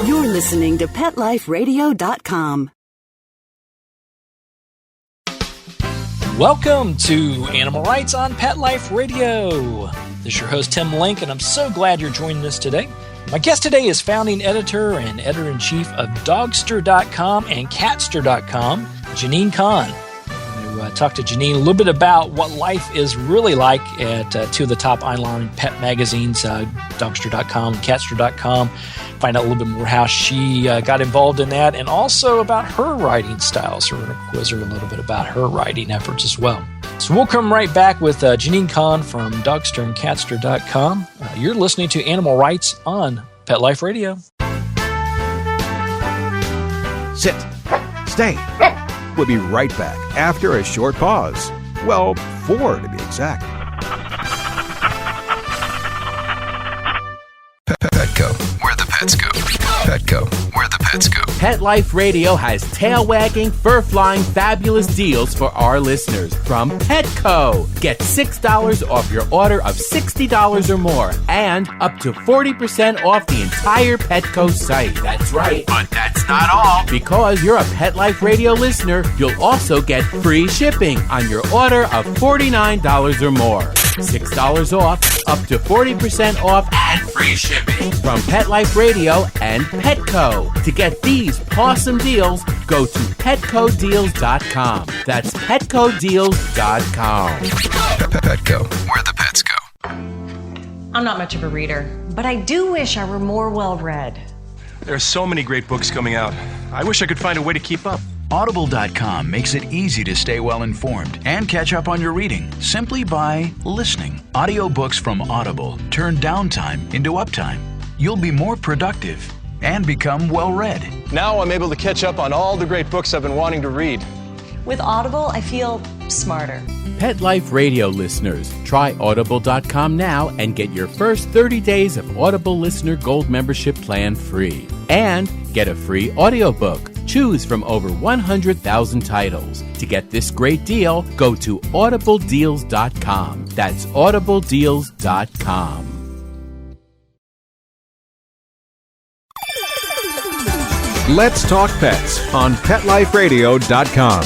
You're listening to PetLifeRadio.com. Welcome to Animal Rights on Pet Life Radio. This is your host, Tim Link, and I'm so glad you're joining us today. My guest today is founding editor and editor-in-chief of Dogster.com and Catster.com, Janine Kahn. I talked to Janine a little bit about what life is really like at two of the top online pet magazines, Dogster.com and Catster.com. Find out a little bit more how she got involved in that, and also about her writing style. So we're going to quiz her a little bit about her writing efforts as well. So we'll come right back with Janine Kahn from Dogster and Catster.com. You're listening to Animal Rights on Pet Life Radio. Sit. Stay. We'll be right back after a short pause. Well, 4 to be exact. Petco, where the pets go. Petco, where the pets go. Pet Life Radio has tail-wagging, fur-flying, fabulous deals for our listeners from Petco. Get $6 off your order of $60 or more, and up to 40% off the entire Petco site. That's right, but that's not all. Because you're a Pet Life Radio listener, you'll also get free shipping on your order of $49 or more. $6 off, up to 40% off, and free shipping from Pet Life Radio and Petco. To get these awesome deals, go to PetcoDeals.com. That's PetcoDeals.com. Petco, where the pets go. I'm not much of a reader, but I do wish I were more well-read. There are so many great books coming out. I wish I could find a way to keep up. Audible.com makes it easy to stay well informed and catch up on your reading simply by listening. Audiobooks from Audible turn downtime into uptime. You'll be more productive and become well read. Now I'm able to catch up on all the great books I've been wanting to read. With Audible, I feel smarter. Pet Life Radio listeners, try Audible.com now and get your first 30 days of Audible Listener Gold membership plan free. And get a free audiobook. Choose from over 100,000 titles. To get this great deal, go to audibledeals.com. That's audibledeals.com. Let's Talk Pets on PetLifeRadio.com.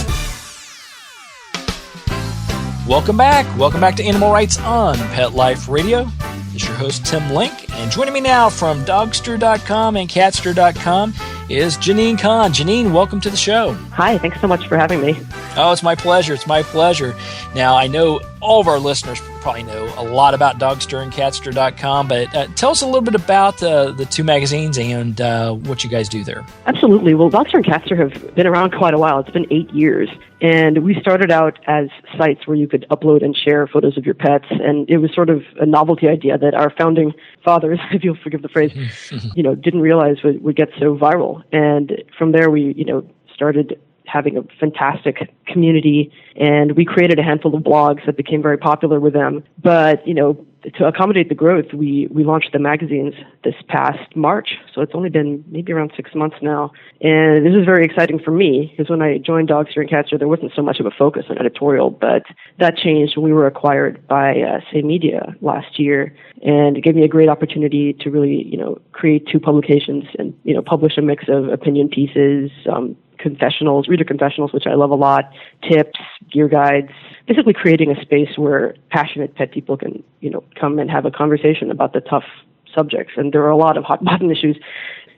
Welcome back. Welcome back to Animal Rights on Pet Life Radio. This is your host, Tim Link. And joining me now from Dogster.com and Catster.com is Janine Kahn. Janine, welcome to the show. Hi, thanks so much for having me. Oh, it's my pleasure. It's my pleasure. Now, I know all of our listeners probably know a lot about Dogster and Catster.com, but tell us a little bit about the two magazines and what you guys do there. Absolutely. Well, Dogster and Catster have been around quite a while. It's been 8 years. And we started out as sites where you could upload and share photos of your pets. And it was sort of a novelty idea that our founding fathers, if you'll forgive the phrase, didn't realize would get so viral. And from there, we, started having a fantastic community, and we created a handful of blogs that became very popular with them. But, to accommodate the growth, we launched the magazines this past March. So it's only been maybe around 6 months now. And this is very exciting for me, because when I joined Dogster and Catster, there wasn't so much of a focus on editorial, but that changed when we were acquired by Say Media last year. And it gave me a great opportunity to really, create 2 publications and, publish a mix of opinion pieces, confessionals, reader confessionals, which I love a lot, tips, gear guides, basically creating a space where passionate pet people can, come and have a conversation about the tough subjects. And there are a lot of hot button issues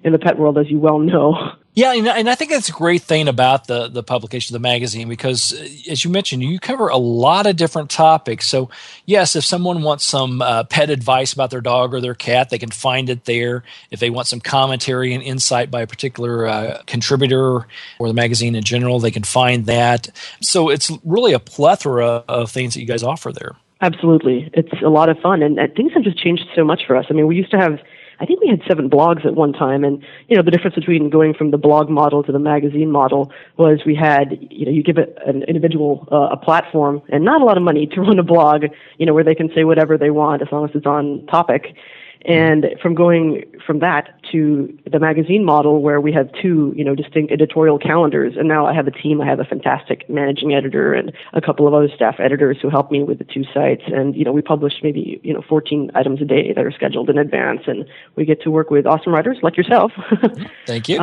in the pet world, as you well know. Yeah, and I think that's a great thing about the publication of the magazine, because, as you mentioned, you cover a lot of different topics. So, yes, if someone wants some pet advice about their dog or their cat, they can find it there. If they want some commentary and insight by a particular contributor or the magazine in general, they can find that. So it's really a plethora of things that you guys offer there. Absolutely. It's a lot of fun, and things have just changed so much for us. I mean, we used to have, I think we had 7 blogs at one time, and, the difference between going from the blog model to the magazine model was we had, you give an individual a platform and not a lot of money to run a blog, where they can say whatever they want as long as it's on topic. And from going from that to the magazine model where we have two, distinct editorial calendars, and now I have a team. I have a fantastic managing editor and a couple of other staff editors who help me with the two sites. And, we publish maybe, 14 items a day that are scheduled in advance, and we get to work with awesome writers like yourself. Thank you.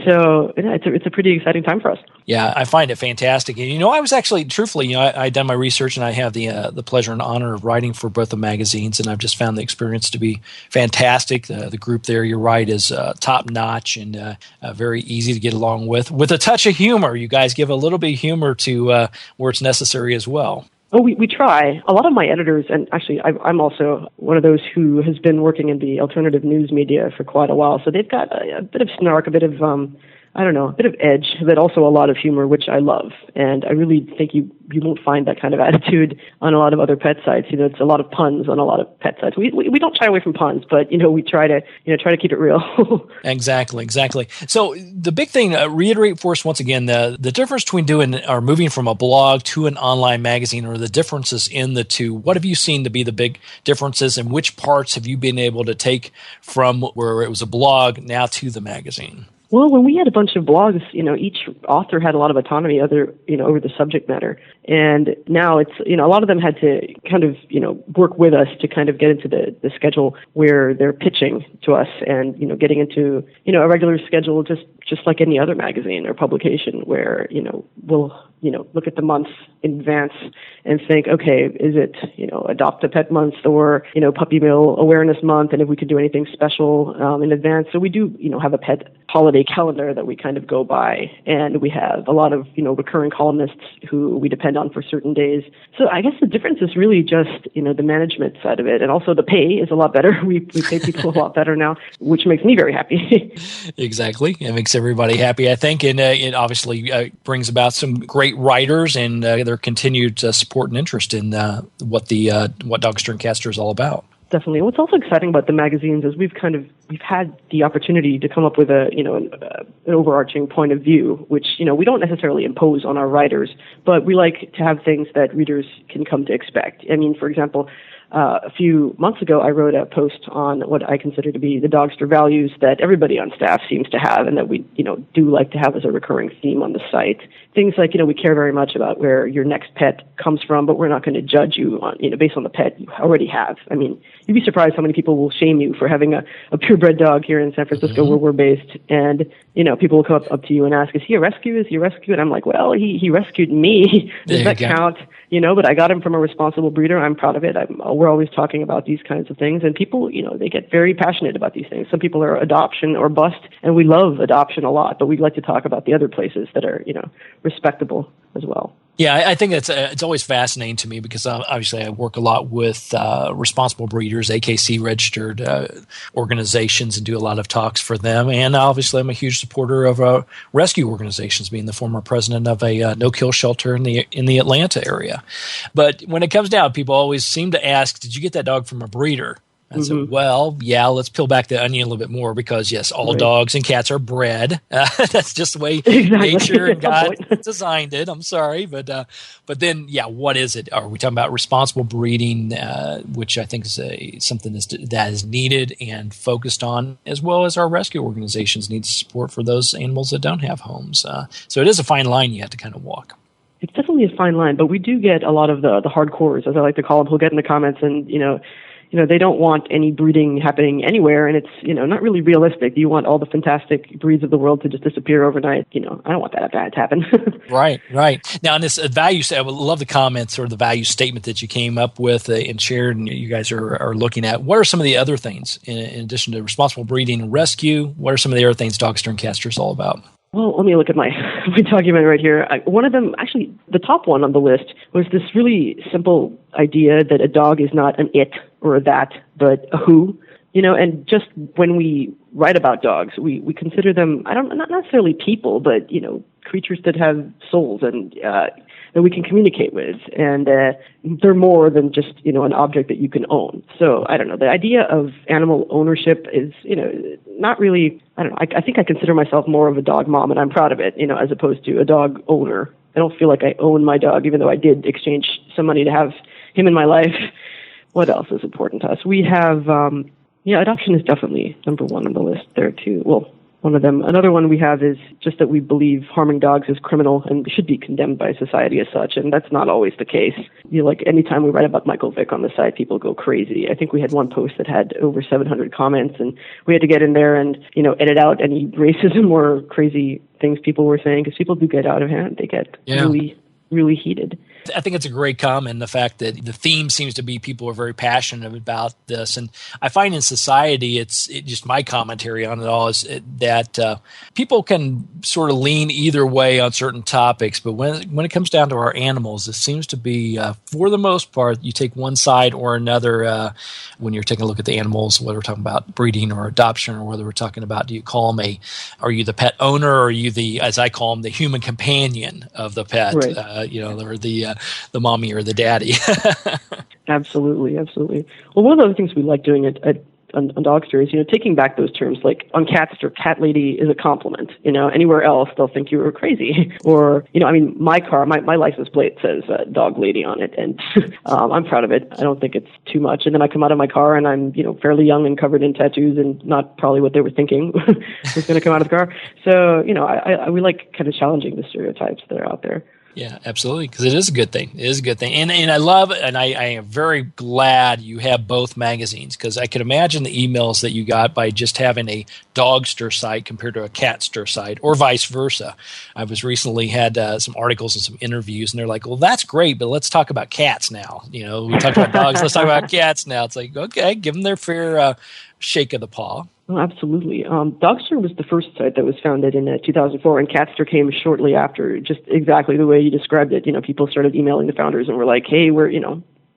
So it's a pretty exciting time for us. Yeah, I find it fantastic. And, I was actually, truthfully, I'd done my research, and I have the pleasure and honor of writing for both the magazines, and I've just found the experience to be fantastic. The group there, you're right, is top notch and very easy to get along with a touch of humor. You guys give a little bit of humor to where it's necessary as well. Oh, we try. A lot of my editors, and actually I'm also one of those who has been working in the alternative news media for quite a while, so they've got a bit of snark, a bit of, a bit of edge, but also a lot of humor, which I love. And I really think you won't find that kind of attitude on a lot of other pet sites. It's a lot of puns on a lot of pet sites. We don't shy away from puns, but, we try to keep it real. Exactly. So the big thing, reiterate for us once again, the difference between doing or moving from a blog to an online magazine, or the differences in the two. What have you seen to be the big differences, and which parts have you been able to take from where it was a blog now to the magazine? Well, when we had a bunch of blogs, each author had a lot of autonomy over the subject matter. And now it's, a lot of them had to kind of, work with us to kind of get into the schedule where they're pitching to us and, getting into, a regular schedule just like any other magazine or publication where, we'll, look at the months in advance and think, okay, is it, Adopt a Pet Month or, Puppy Mill Awareness Month, and if we could do anything special in advance. So we do, have a pet holiday calendar that we kind of go by, and we have a lot of, recurring columnists who we depend on for certain days. So I guess the difference is really just, the management side of it, and also the pay is a lot better. We pay people a lot better now, which makes me very happy. Exactly. It makes everybody happy, I think, and it obviously brings about some great writers and their continued support and interest in what Dogster and Catster is all about. Definitely. What's also exciting about the magazines is we've had the opportunity to come up with an overarching point of view, which, we don't necessarily impose on our writers, but we like to have things that readers can come to expect. I mean, for example, a few months ago, I wrote a post on what I consider to be the Dogster values that everybody on staff seems to have, and that we, do like to have as a recurring theme on the site. Things like, we care very much about where your next pet comes from, but we're not going to judge you on, based on the pet you already have. I mean, you'd be surprised how many people will shame you for having a purebred dog here in San Francisco where we're based. And, people will come up to you and ask, is he a rescue? Is he a rescue? And I'm like, well, he rescued me. Does that count? But I got him from a responsible breeder. I'm proud of it. We're always talking about these kinds of things. And people, they get very passionate about these things. Some people are adoption or bust, and we love adoption a lot, but we'd like to talk about the other places that are, respectable as well. Yeah, I think it's always fascinating to me because obviously I work a lot with responsible breeders, AKC registered organizations, and do a lot of talks for them. And obviously I'm a huge supporter of rescue organizations, being the former president of a no-kill shelter in the Atlanta area. But when it comes down, people always seem to ask, did you get that dog from a breeder? And so, well, yeah, let's peel back the onion a little bit more because, yes, all dogs and cats are bred. That's just the way nature and God designed it. I'm sorry. But then, yeah, what is it? Are we talking about responsible breeding, which I think is something that is needed and focused on, as well as our rescue organizations need support for those animals that don't have homes. So it is a fine line you have to kind of walk. It's definitely a fine line, but we do get a lot of the hardcores, as I like to call them, who'll get in the comments and, they don't want any breeding happening anywhere, and it's, not really realistic. You want all the fantastic breeds of the world to just disappear overnight. I don't want that to happen. Right. Now, in this value, I would love the comments or the value statement that you came up with and shared, and you guys are looking at. What are some of the other things, in addition to responsible breeding and rescue, what are some of the other things Dogster and Catster is all about? Well, let me look at my document right here. One of them, actually, the top one on the list, was this really simple idea that a dog is not an it or a that, but a who. And just when we write about dogs, we consider them, not necessarily people, but, creatures that have souls and that we can communicate with. And they're more than just, an object that you can own. So, I don't know, the idea of animal ownership is, not really, I think I consider myself more of a dog mom, and I'm proud of it, as opposed to a dog owner. I don't feel like I own my dog, even though I did exchange some money to have him in my life. What else is important to us? We have Yeah, adoption is definitely number one on the list there, too. Well, one of them. Another one we have is just that we believe harming dogs is criminal and should be condemned by society as such, and that's not always the case. Like anytime we write about Michael Vick on the site, people go crazy. I think we had one post that had over 700 comments, and we had to get in there and, edit out any racism or crazy things people were saying, because people do get out of hand. They get really, really heated. I think it's a great comment, the fact that the theme seems to be people are very passionate about this. And I find in society, it's just my commentary on it all is that people can sort of lean either way on certain topics. But when it comes down to our animals, it seems to be, for the most part, you take one side or another when you're taking a look at the animals, whether we're talking about breeding or adoption, or whether we're talking about, are you the pet owner, or are you the, as I call them, the human companion of the pet, right. Or the mommy or the daddy. Absolutely. Well, one of the other things we like doing on Dogster is, taking back those terms, like on Catster, cat lady is a compliment. Anywhere else, they'll think you were crazy. Or, my car, my license plate says dog lady on it, and I'm proud of it. I don't think it's too much. And then I come out of my car and I'm, fairly young and covered in tattoos and not probably what they were thinking was going to come out of the car. So, we like kind of challenging the stereotypes that are out there. Yeah, absolutely, because it is a good thing. It is a good thing. And I love, and I am very glad you have both magazines, because I can imagine the emails that you got by just having a Dogster site compared to a Catster site, or vice versa. I was recently had some articles and some interviews, and they're like, well, that's great, but let's talk about cats now. We talked about dogs, let's talk about cats now. It's like, okay, give them their fair shake of the paw. Oh, absolutely. Dogster was the first site that was founded in 2004, and Catster came shortly after, just exactly the way you described it. People started emailing the founders and were like, hey,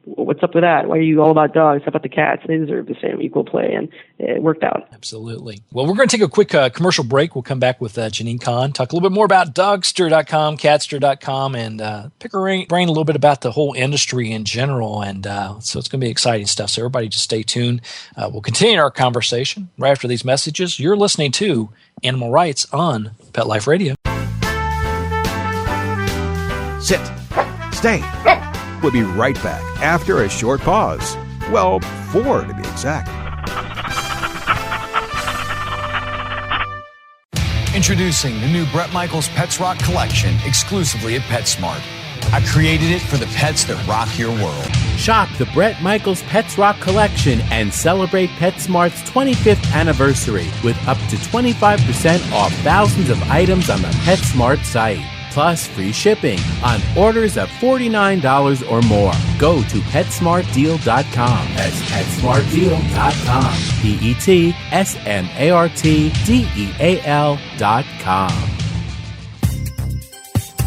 what's up with that? Why are you all about dogs? How about the cats? They deserve the same equal play, and it worked out. Absolutely. Well, we're going to take a quick commercial break. We'll come back with Janine Kahn, talk a little bit more about Dogster.com, Catster.com, and pick her brain a little bit about the whole industry in general. And so it's going to be exciting stuff. So everybody just stay tuned. We'll continue our conversation right after these messages. You're listening to Animal Rights on Pet Life Radio. Sit. Stay. We'll be right back after a short pause. Well, 4 to be exact. Introducing the new Bret Michaels Pets Rock collection exclusively at PetSmart. I created it for the pets that rock your world. Shop the Bret Michaels Pets Rock collection and celebrate PetSmart's 25th anniversary with up to 25% off thousands of items on the PetSmart site. Plus free shipping on orders of $49 or more. Go to PetSmartDeal.com. That's PetSmartDeal.com. PetSmartDeal.com.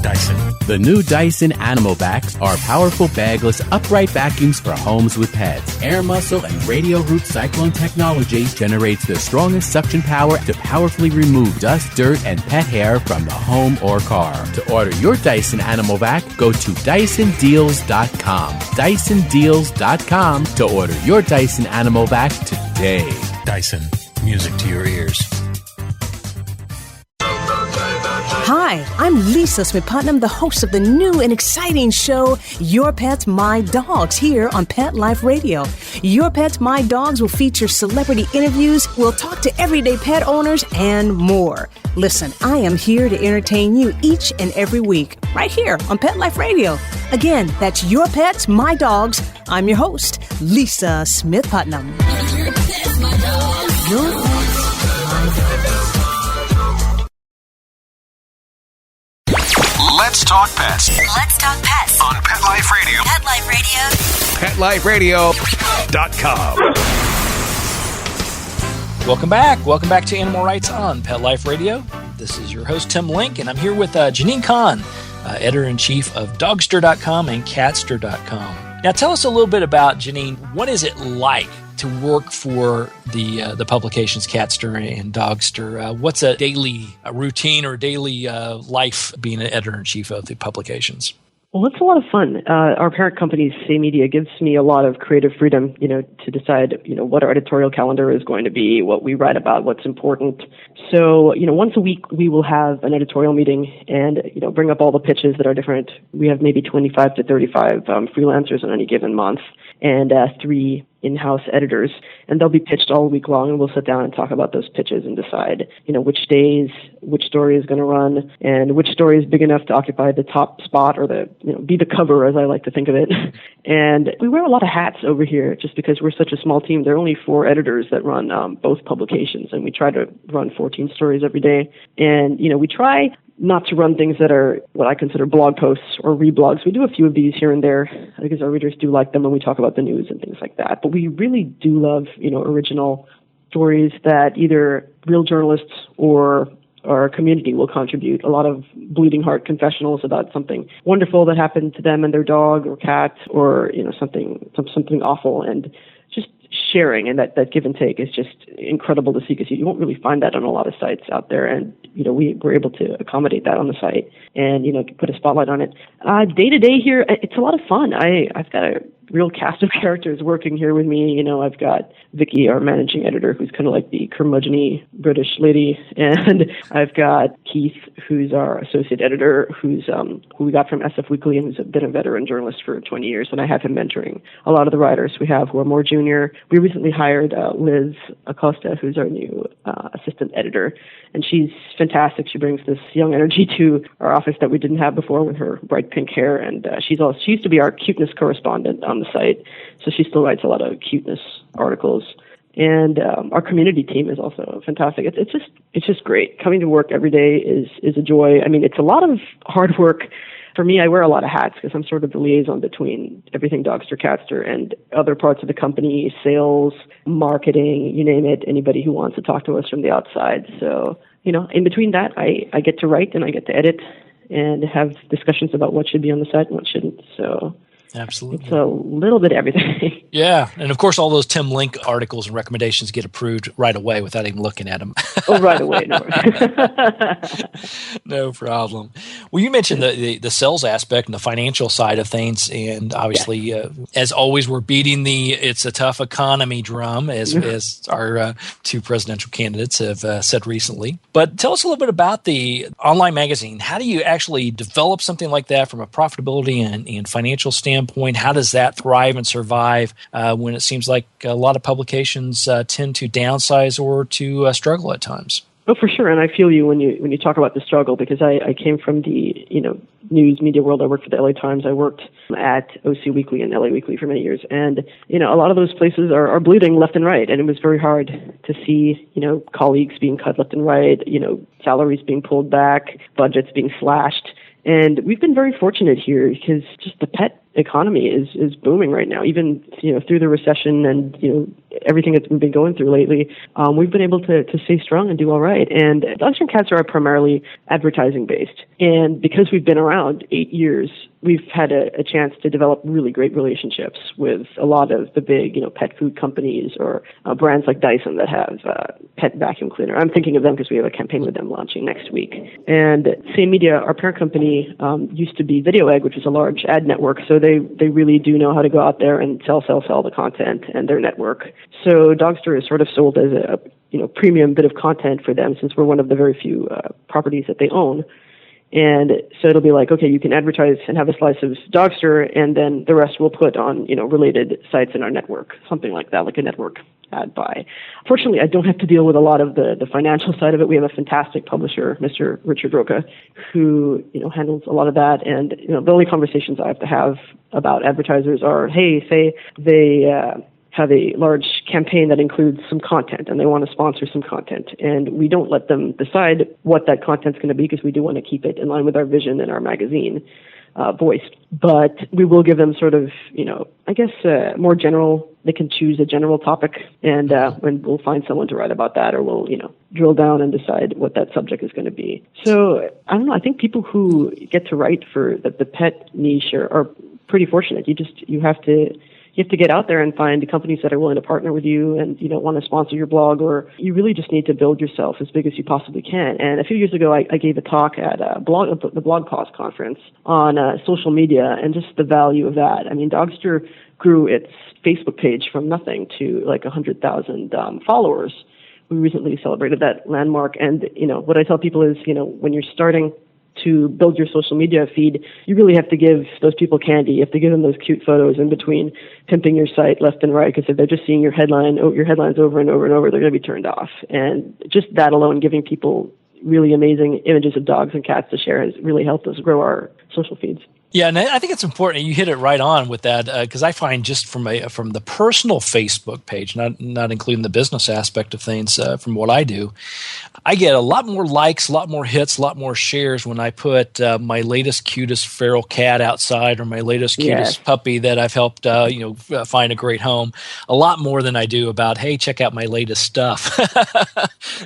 Dyson. The new Dyson Animal Vacs are powerful bagless upright vacuums for homes with pets. Air muscle and radio root cyclone technology generates the strongest suction power to powerfully remove dust, dirt, and pet hair from the home or car. To order your Dyson Animal Vac, go to DysonDeals.com. DysonDeals.com to order your Dyson Animal Vac today. Dyson. Music to your ears. Hi, I'm Lisa Smith-Putnam, the host of the new and exciting show, Your Pets, My Dogs, here on Pet Life Radio. Your Pets, My Dogs will feature celebrity interviews, we'll talk to everyday pet owners, and more. Listen, I am here to entertain you each and every week, right here on Pet Life Radio. Again, that's Your Pets, My Dogs. I'm your host, Lisa Smith-Putnam. Your Pets, My Dogs. Your Pets, My Dogs. Let's talk pets. Let's talk pets On Pet Life Radio. Pet Life Radio. PetLifeRadio.com. Welcome back. Welcome back to Animal Rights on Pet Life Radio. This is your host, Tim Link, and I'm here with Janine Kahn, editor-in-chief of Dogster.com and Catster.com. Now, tell us a little bit about, Janine, what is it like to work for the publications Catster and Dogster? What's a daily routine or daily life being an editor-in-chief of the publications? Well, it's a lot of fun. Our parent company, Say Media, gives me a lot of creative freedom, to decide, what our editorial calendar is going to be, what we write about, what's important. So, once a week we will have an editorial meeting and, bring up all the pitches that are different. We have maybe 25 to 35 freelancers in any given month. and 3 in-house editors, and they'll be pitched all week long, and we'll sit down and talk about those pitches and decide, which days, which story is going to run, and which story is big enough to occupy the top spot or be the cover, as I like to think of it. And we wear a lot of hats over here just because we're such a small team. There are only 4 editors that run both publications, and we try to run 14 stories every day. And, we try not to run things that are what I consider blog posts or reblogs. We do a few of these here and there because our readers do like them when we talk about the news and things like that. But we really do love, original stories that either real journalists or our community will contribute. A lot of bleeding heart confessionals about something wonderful that happened to them and their dog or cat, or, something awful, and just sharing, and that give and take is just incredible to see, because you won't really find that on a lot of sites out there. And we were able to accommodate that on the site and put a spotlight on it. Day to day here, it's a lot of fun. I've got a real cast of characters working here with me. I've got Vicky, our managing editor, who's kind of like the curmudgeon-y British lady, and I've got Keith, who's our associate editor, who we got from SF Weekly and who's been a veteran journalist for 20 years, and I have him mentoring a lot of the writers we have who are more junior. We recently hired Liz Acosta, who's our new assistant editor, and she's fantastic. She brings this young energy to our office that we didn't have before with her bright pink hair, and she used to be our cuteness correspondent on the site, so she still writes a lot of cuteness articles. And our community team is also fantastic. It's just great. Coming to work every day is a joy. I mean, it's a lot of hard work. For me, I wear a lot of hats because I'm sort of the liaison between everything Dogster Catster and other parts of the company, sales, marketing, you name it, anybody who wants to talk to us from the outside. So, in between that, I get to write and I get to edit and have discussions about what should be on the site and what shouldn't. So absolutely, it's a little bit of everything. Yeah, and of course, all those Tim Link articles and recommendations get approved right away without even looking at them. Oh, right away, no. No problem. Well, you mentioned the sales aspect and the financial side of things, and obviously, as always, we're beating the "it's a tough economy" drum, as our 2 presidential candidates have said recently. But tell us a little bit about the online magazine. How do you actually develop something like that from a profitability and financial standpoint? How does that thrive and survive when it seems like a lot of publications tend to downsize or to struggle at times? Oh, for sure, and I feel you when you talk about the struggle, because I came from the news media world. I worked for the LA Times. I worked at OC Weekly and LA Weekly for many years, and a lot of those places are bleeding left and right, and it was very hard to see colleagues being cut left and right, salaries being pulled back, budgets being slashed. And we've been very fortunate here because just the pet economy is booming right now. Even through the recession and everything that we've been going through lately, we've been able to stay strong and do all right. And Dogster and Catster are primarily advertising based, and because we've been around 8 years, we've had a chance to develop really great relationships with a lot of the big pet food companies or brands like Dyson that have pet vacuum cleaner. I'm thinking of them because we have a campaign with them launching next week. And Same Media, our parent company, used to be Video Egg, which is a large ad network. So they really do know how to go out there and sell the content and their network. So Dogster is sort of sold as a premium bit of content for them, since we're one of the very few properties that they own. And so it'll be like, okay, you can advertise and have a slice of Dogster, and then the rest we'll put on related sites in our network, something like that, like a network ad buy. Fortunately, I don't have to deal with a lot of the financial side of it. We have a fantastic publisher, Mr. Richard Roca, who handles a lot of that. And the only conversations I have to have about advertisers are, hey, say they have a large campaign that includes some content and they want to sponsor some content. And we don't let them decide what that content's going to be, because we do want to keep it in line with our vision and our magazine voice. But we will give them sort of, more general. They can choose a general topic, and we'll find someone to write about that, or we'll, drill down and decide what that subject is going to be. So I don't know. I think people who get to write for the pet niche are pretty fortunate. You have to get out there and find companies that are willing to partner with you and want to sponsor your blog, or you really just need to build yourself as big as you possibly can. And a few years ago, I gave a talk at the Blog Pause conference on social media and just the value of that. I mean, Dogster grew its Facebook page from nothing to like 100,000 followers. We recently celebrated that landmark. And, what I tell people is, when you're starting to build your social media feed, you really have to give those people candy. You have to give them those cute photos in between pimping your site left and right, because if they're just seeing your headlines over and over and over, they're going to be turned off. And just that alone, giving people really amazing images of dogs and cats to share, has really helped us grow our social feeds. Yeah, and I think it's important. You hit it right on with that, because I find just from the personal Facebook page, not including the business aspect of things, from what I do, I get a lot more likes, a lot more hits, a lot more shares when I put my latest, cutest feral cat outside, or my latest, cutest puppy that I've helped find a great home. A lot more than I do about, hey, check out my latest stuff.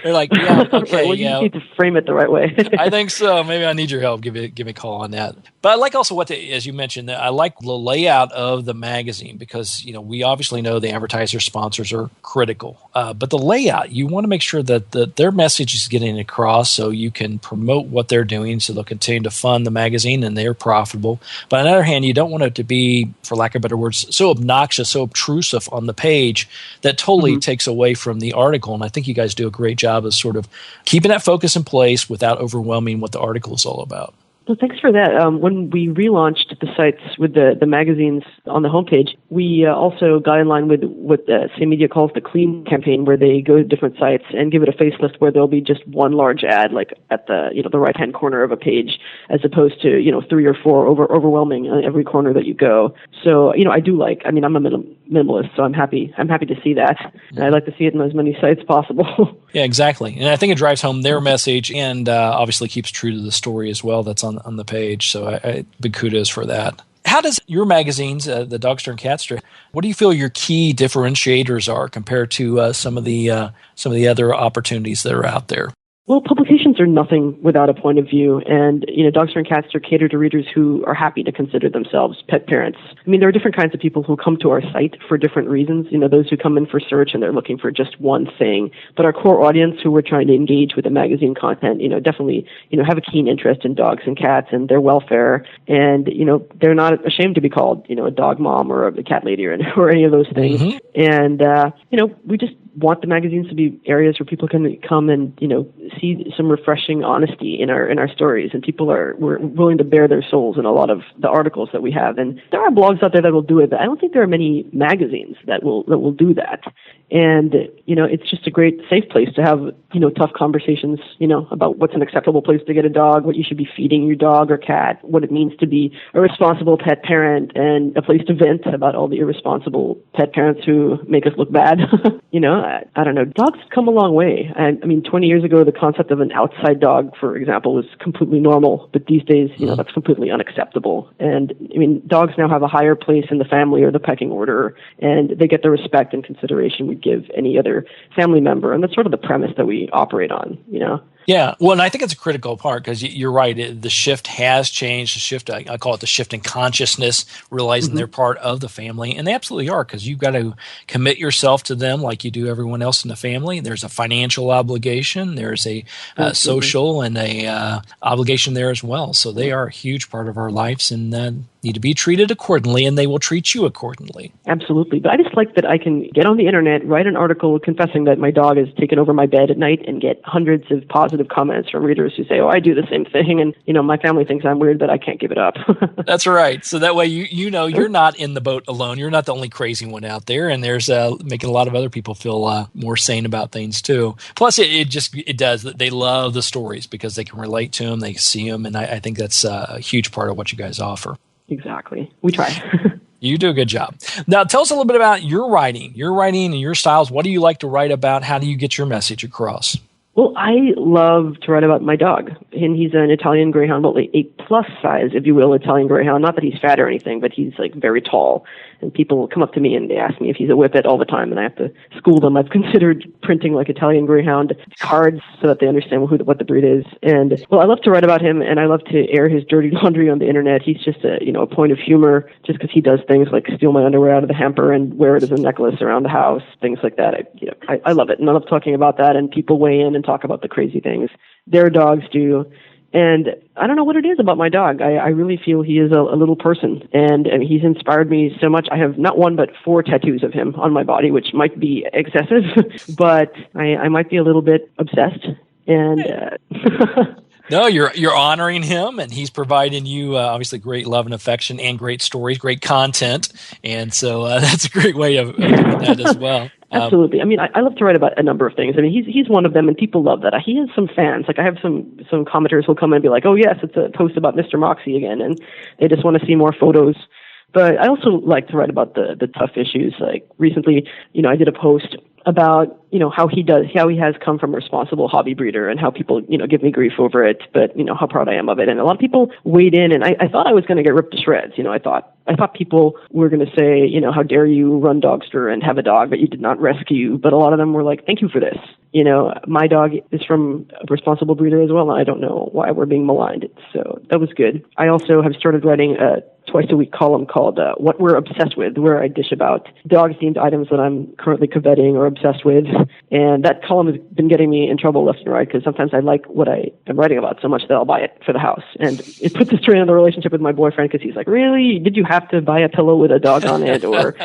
They're like, yeah, okay, well, you need to frame it the right way. I think so. Maybe I need your help. Give me a call on that. But I like also as you mentioned, I like the layout of the magazine, because we obviously know the advertiser sponsors are critical, but the layout, you want to make sure that their message is getting across, so you can promote what they're doing, so they'll continue to fund the magazine and they're profitable. But on the other hand, you don't want it to be, for lack of better words, so obnoxious, so obtrusive on the page that totally takes away from the article. And I think you guys do a great job of sort of keeping that focus in place without overwhelming what the article is all about. Well, thanks for that. When we relaunched the sites with the magazines on the homepage, we also got in line with what Same Media calls the Clean campaign, where they go to different sites and give it a facelift where there'll be just one large ad, like at the the right-hand corner of a page, as opposed to 3 or 4 overwhelming on every corner that you go. So I do I'm a minimalist, so I'm happy to see that, and I'd like to see it in as many sites possible. Yeah, exactly. And I think it drives home their message, and obviously keeps true to the story as well that's on the page. So big kudos for that. How does your magazines, the Dogster and Catster, what do you feel your key differentiators are compared to some of the other opportunities that are out there? Well, publications are nothing without a point of view, and Dogster and Catster cater to readers who are happy to consider themselves pet parents. I mean, there are different kinds of people who come to our site for different reasons. Those who come in for search and they're looking for just one thing. But our core audience, who we're trying to engage with the magazine content, definitely have a keen interest in dogs and cats and their welfare, and they're not ashamed to be called a dog mom or a cat lady or any of those things. And we just want the magazines to be areas where people can come and see some refreshing honesty in our stories, and we're willing to bare their souls in a lot of the articles that we have. And there are blogs out there that will do it, but I don't think there are many magazines that will do that. And it's just a great safe place to have tough conversations about what's an acceptable place to get a dog, what you should be feeding your dog or cat, what it means to be a responsible pet parent, and a place to vent about all the irresponsible pet parents who make us look bad. I don't know. Dogs have come a long way. I mean, 20 years ago, the concept of an outside dog, for example, was completely normal. But these days, that's completely unacceptable. And I mean, dogs now have a higher place in the family or the pecking order, and they get the respect and consideration we give any other family member. And that's sort of the premise that we operate on, Yeah, well, and I think it's a critical part, because you're right. The shift has changed. The shift, I call it the shift in consciousness, realizing they're part of the family, and they absolutely are, because you've got to commit yourself to them like you do everyone else in the family. There's a financial obligation. There's a social and a obligation there as well. So they are a huge part of our lives, and need to be treated accordingly, and they will treat you accordingly. Absolutely. But I just like that I can get on the internet, write an article confessing that my dog has taken over my bed at night, and get hundreds of positive comments from readers who say, oh, I do the same thing, and my family thinks I'm weird, but I can't give it up. That's right. So that way you're not in the boat alone. You're not the only crazy one out there, and there's making a lot of other people feel more sane about things too. Plus, it does. They love the stories because they can relate to them, they see them, and I think that's a huge part of what you guys offer. Exactly. We try. You do a good job. Now, tell us a little bit about your writing and your styles. What do you like to write about? How do you get your message across? Well, I love to write about my dog, and he's an Italian Greyhound, well, a plus size, if you will, Italian Greyhound. Not that he's fat or anything, but he's very tall. And people come up to me and they ask me if he's a whippet all the time, and I have to school them. I've considered printing Italian Greyhound cards so that they understand what the breed is. And I love to write about him, and I love to air his dirty laundry on the internet. He's just a point of humor, just because he does things like steal my underwear out of the hamper and wear it as a necklace around the house, things like that. I love it, and I love talking about that. And people weigh in and talk about the crazy things their dogs do. And I don't know what it is about my dog. I really feel he is a little person, and he's inspired me so much. I have not 1 but 4 tattoos of him on my body, which might be excessive, but I might be a little bit obsessed. And No, you're honoring him, and he's providing you obviously great love and affection and great stories, great content, and so that's a great way of doing that as well. Absolutely. I mean, I love to write about a number of things. I mean, he's one of them, and people love that. He has some fans. Like, I have some commenters who'll come in and be like, "Oh yes, it's a post about Mr. Moxie again," and they just want to see more photos. But I also like to write about the tough issues. Like recently, I did a post about, how he has come from a responsible hobby breeder and how people, give me grief over it, but, how proud I am of it. And a lot of people weighed in, and I thought I was going to get ripped to shreds. I thought people were going to say, how dare you run Dogster and have a dog that you did not rescue? But a lot of them were like, thank you for this. My dog is from a responsible breeder as well, and I don't know why we're being maligned. So that was good. I also have started writing a twice-a-week column called What We're Obsessed With, where I dish about dog-themed items that I'm currently coveting or obsessed with. And that column has been getting me in trouble left and right, because sometimes I like what I am writing about so much that I'll buy it for the house. And it puts a strain on the relationship with my boyfriend, because he's like, really? Did you have to buy a pillow with a dog on it or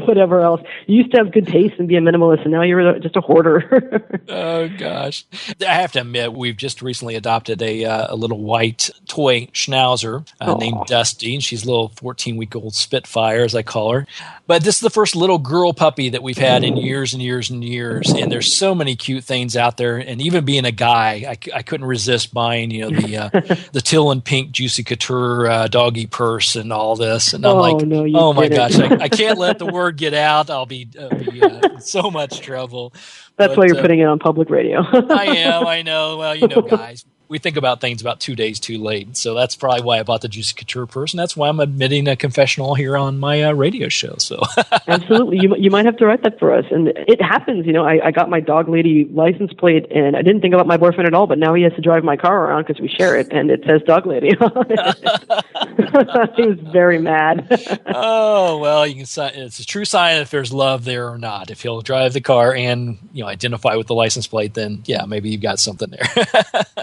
whatever else? You used to have good taste and be a minimalist, and now you're just a hoarder. Oh, gosh. I have to admit, we've just recently adopted a little white toy schnauzer named Dusty. And she's a little 14-week-old Spitfire, as I call her. But this is the first little girl puppy that we've had in years and years and years. And there's so many cute things out there. And even being a guy, I couldn't resist buying, the teal and pink Juicy Couture doggy purse and all this. And I'm my gosh, I can't let the word get out. I'll be in so much trouble. That's why you're putting it on public radio. I am. I know. Well, guys. We think about things about 2 days too late. So that's probably why I bought the Juicy Couture purse, and that's why I'm admitting a confessional here on my radio show. So absolutely, you might have to write that for us. And it happens, I got my dog lady license plate, and I didn't think about my boyfriend at all, but now he has to drive my car around because we share it, and it says dog lady on it. He was very mad. Oh, well, you can sign. It's a true sign if there's love there or not. If he'll drive the car and identify with the license plate, then yeah, maybe you've got something there.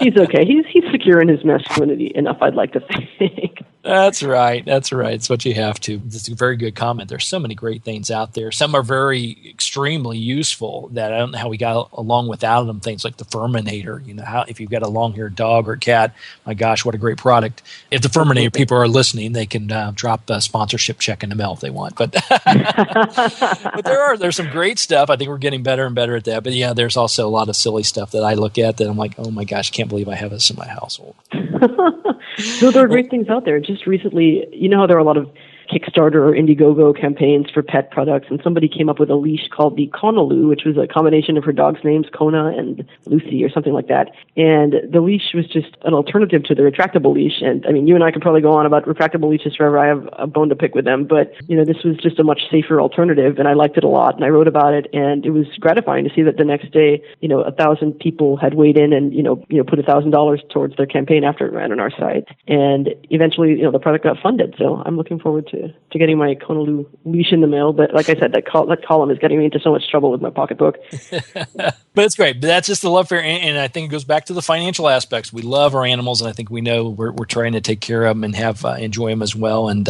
He's okay. He's secure in his masculinity enough, I'd like to think. That's right. It's what you have to. It's a very good comment. There's so many great things out there. Some are very extremely useful that I don't know how we got along without them. Things like the Furminator. If you've got a long-haired dog or cat, my gosh, what a great product. If the Furminator people are listening, they can drop a sponsorship check in the mail if they want. But but there's some great stuff. I think we're getting better and better at that. But yeah, there's also a lot of silly stuff that I look at that I'm like, oh my gosh, I can't believe I have this in my household. No, there are great things out there. Just recently, how there are a lot of Kickstarter or Indiegogo campaigns for pet products, and somebody came up with a leash called the Konaloo, which was a combination of her dog's names, Kona and Lucy or something like that. And the leash was just an alternative to the retractable leash. And I mean, you and I could probably go on about retractable leashes forever. I have a bone to pick with them, but this was just a much safer alternative, and I liked it a lot, and I wrote about it, and it was gratifying to see that the next day, 1,000 people had weighed in and, put $1,000 towards their campaign after it ran on our site. And eventually, the product got funded. So I'm looking forward to getting my Konaloo leash in the mail. But like I said, that column is getting me into so much trouble with my pocketbook. But it's great. But that's just the love for, and I think it goes back to the financial aspects. We love our animals, and I think we know we're trying to take care of them and have enjoy them as well. And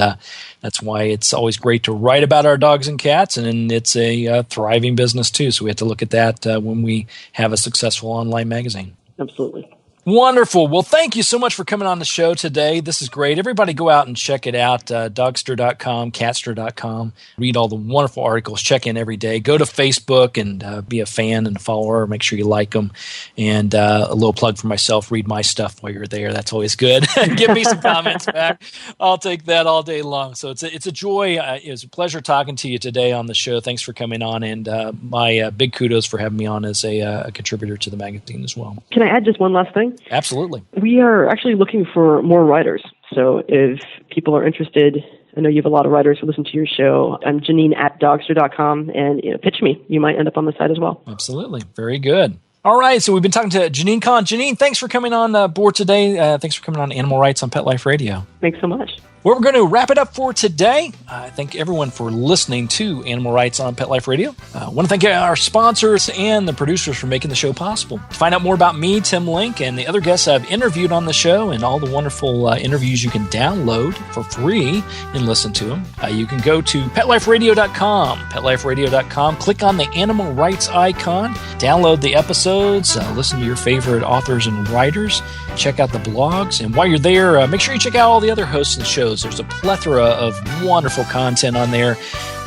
that's why it's always great to write about our dogs and cats. And it's a thriving business too. So we have to look at that when we have a successful online magazine. Absolutely. Wonderful. Well, thank you so much for coming on the show today. This is great. Everybody go out and check it out, dogster.com, catster.com. Read all the wonderful articles. Check in every day. Go to Facebook and be a fan and a follower. Make sure you like them. And a little plug for myself, read my stuff while you're there. That's always good. Give me some comments back. I'll take that all day long. So it's a joy. It was a pleasure talking to you today on the show. Thanks for coming on. And my big kudos for having me on as a contributor to the magazine as well. Can I add just one last thing? Absolutely. We are actually looking for more writers. So if people are interested, I know you have a lot of writers who listen to your show. I'm Janine at Dogster.com, and pitch me. You might end up on the site as well. Absolutely. Very good. All right. So we've been talking to Janine Kahn. Janine, thanks for coming on board today. Thanks for coming on Animal Rights on Pet Life Radio. Thanks so much. Well, we're going to wrap it up for today. I thank everyone for listening to Animal Rights on Pet Life Radio. I want to thank our sponsors and the producers for making the show possible. To find out more about me, Tim Link, and the other guests I've interviewed on the show and all the wonderful interviews you can download for free and listen to them, you can go to PetLifeRadio.com. PetLifeRadio.com. Click on the Animal Rights icon. Download the episodes. Listen to your favorite authors and writers. Check out the blogs. And while you're there, make sure you check out all the other hosts and shows. There's a plethora of wonderful content on there.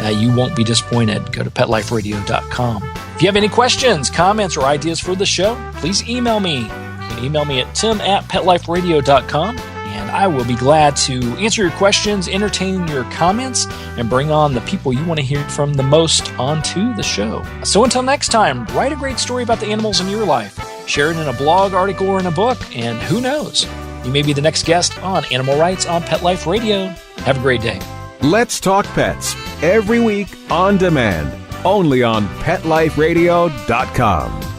You won't be disappointed. Go to PetLifeRadio.com. If you have any questions, comments, or ideas for the show, please email me. You can email me at tim@PetLifeRadio.com, and I will be glad to answer your questions, entertain your comments, and bring on the people you want to hear from the most onto the show. So until next time, write a great story about the animals in your life. Share it in a blog, article, or in a book, and who knows? You may be the next guest on Animal Rights on Pet Life Radio. Have a great day. Let's Talk Pets, every week on demand, only on PetLifeRadio.com.